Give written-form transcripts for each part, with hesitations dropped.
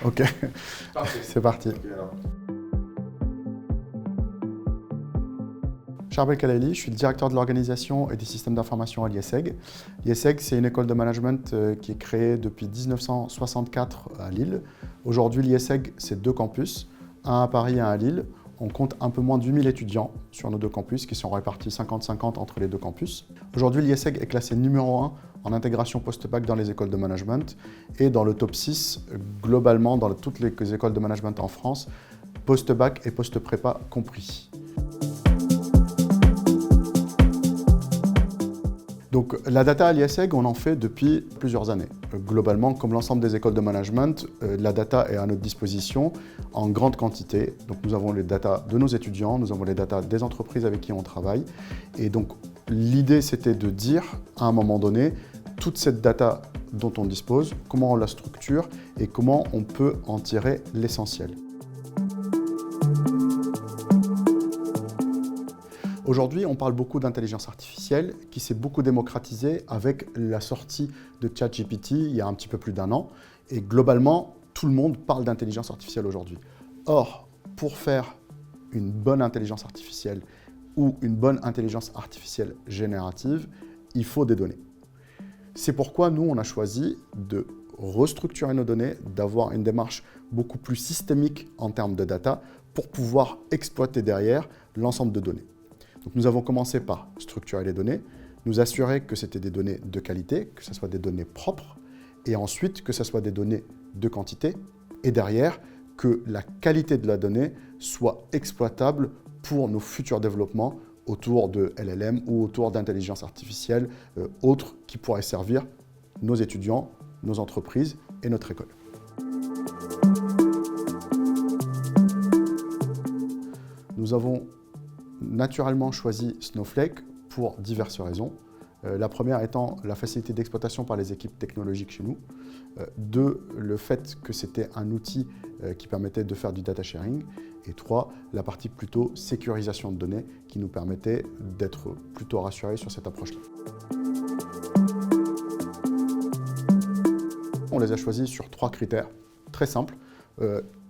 Ok, Parfait. c'est parti. Ok, alors. Charbel Kalaili, je suis le directeur de l'organisation et des systèmes d'information à l'IESEG. L'IESEG, c'est une école de management qui est créée depuis 1964 à Lille. Aujourd'hui, l'IESEG, c'est 2 campus, un à Paris et un à Lille. On compte un peu moins de 8000 étudiants sur nos 2 campus qui sont répartis 50-50 entre les 2 campus. Aujourd'hui, l'IESEG est classé numéro 1 en intégration post-bac dans les écoles de management et dans le top 6 globalement dans toutes les écoles de management en France, post-bac et post-prépa compris. Donc la data à l'IESEG, on en fait depuis plusieurs années. Globalement, comme l'ensemble des écoles de management, la data est à notre disposition en grande quantité. Donc nous avons les data de nos étudiants, nous avons les data des entreprises avec qui on travaille. Et donc l'idée, c'était de dire, à un moment donné, toute cette data dont on dispose, comment on la structure et comment on peut en tirer l'essentiel. Aujourd'hui, on parle beaucoup d'intelligence artificielle qui s'est beaucoup démocratisée avec la sortie de ChatGPT il y a un petit peu plus d'1 an. Et globalement, tout le monde parle d'intelligence artificielle aujourd'hui. Or, pour faire une bonne intelligence artificielle ou une bonne intelligence artificielle générative, il faut des données. C'est pourquoi nous, on a choisi de restructurer nos données, d'avoir une démarche beaucoup plus systémique en termes de data pour pouvoir exploiter derrière l'ensemble de données. Donc nous avons commencé par structurer les données, nous assurer que c'était des données de qualité, que ce soit des données propres, et ensuite que ce soit des données de quantité, et derrière, que la qualité de la donnée soit exploitable pour nos futurs développements autour de LLM ou autour d'intelligence artificielle autres qui pourraient servir nos étudiants, nos entreprises et notre école. Nous avons naturellement choisi Snowflake pour diverses raisons. La première étant la facilité d'exploitation par les équipes technologiques chez nous. 2, le fait que c'était un outil qui permettait de faire du data sharing. Et 3, la partie plutôt sécurisation de données qui nous permettait d'être plutôt rassurés sur cette approche-là. On les a choisis sur 3 critères très simples.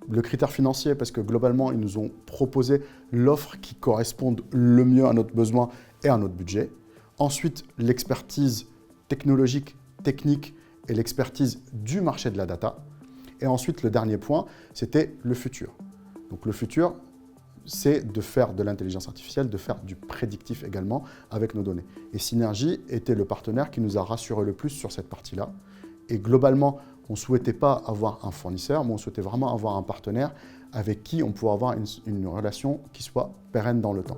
Le critère financier, parce que globalement, ils nous ont proposé l'offre qui corresponde le mieux à notre besoin et à notre budget. Ensuite, l'expertise technologique, technique et l'expertise du marché de la data. Et ensuite, le dernier point, c'était le futur. Donc le futur, c'est de faire de l'intelligence artificielle, de faire du prédictif également avec nos données. Et Synergy était le partenaire qui nous a rassuré le plus sur cette partie-là. Et globalement, on ne souhaitait pas avoir un fournisseur, mais on souhaitait vraiment avoir un partenaire avec qui on pourrait avoir une relation qui soit pérenne dans le temps.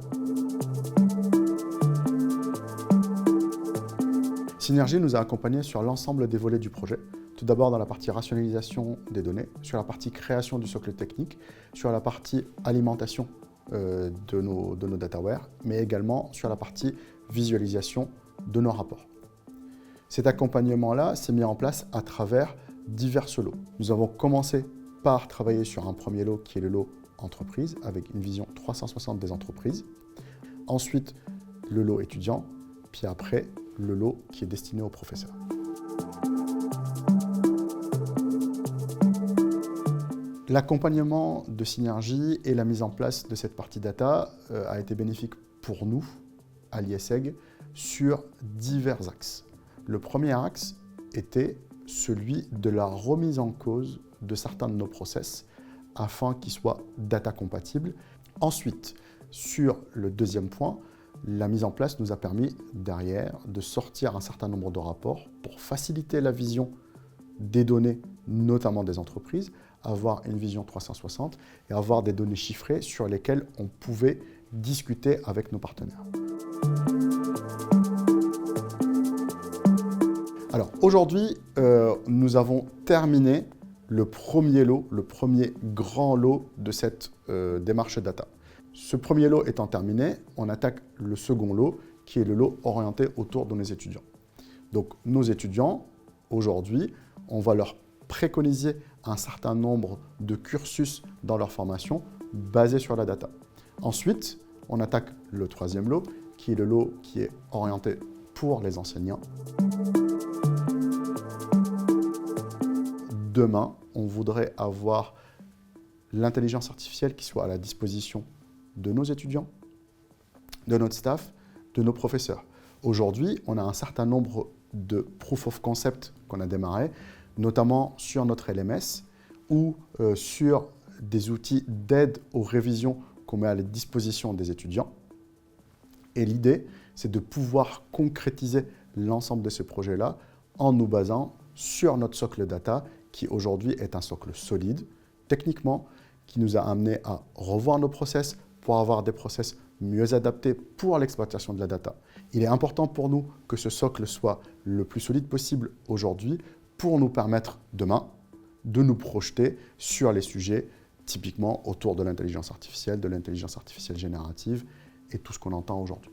Synergy nous a accompagnés sur l'ensemble des volets du projet. Tout d'abord dans la partie rationalisation des données, sur la partie création du socle technique, sur la partie alimentation de nos dataware, mais également sur la partie visualisation de nos rapports. Cet accompagnement-là s'est mis en place à travers divers lots. Nous avons commencé par travailler sur un premier lot qui est le lot entreprise, avec une vision 360 des entreprises. Ensuite, le lot étudiant, puis après, le lot qui est destiné aux professeurs. L'accompagnement de Synergy et la mise en place de cette partie data a été bénéfique pour nous, à l'IESEG, sur divers axes. Le premier axe était celui de la remise en cause de certains de nos process afin qu'ils soient data compatibles. Ensuite, sur le deuxième point, la mise en place nous a permis derrière de sortir un certain nombre de rapports pour faciliter la vision des données, notamment des entreprises, avoir une vision 360 et avoir des données chiffrées sur lesquelles on pouvait discuter avec nos partenaires. Alors aujourd'hui, nous avons terminé le premier lot, le premier grand lot de cette démarche data. Ce premier lot étant terminé, on attaque le second lot, qui est le lot orienté autour de nos étudiants. Donc nos étudiants, aujourd'hui, on va leur préconiser un certain nombre de cursus dans leur formation basés sur la data. Ensuite, on attaque le troisième lot, qui est le lot qui est orienté pour les enseignants. demain, on voudrait avoir l'intelligence artificielle qui soit à la disposition de nos étudiants, de notre staff, de nos professeurs. Aujourd'hui, on a un certain nombre de proof of concept qu'on a démarré, notamment sur notre LMS ou sur des outils d'aide aux révisions qu'on met à la disposition des étudiants. Et l'idée, c'est de pouvoir concrétiser l'ensemble de ces projets-là en nous basant sur notre socle data, qui aujourd'hui est un socle solide, techniquement, qui nous a amené à revoir nos process pour avoir des process mieux adaptés pour l'exploitation de la data. Il est important pour nous que ce socle soit le plus solide possible aujourd'hui pour nous permettre demain de nous projeter sur les sujets typiquement autour de l'intelligence artificielle générative et tout ce qu'on entend aujourd'hui.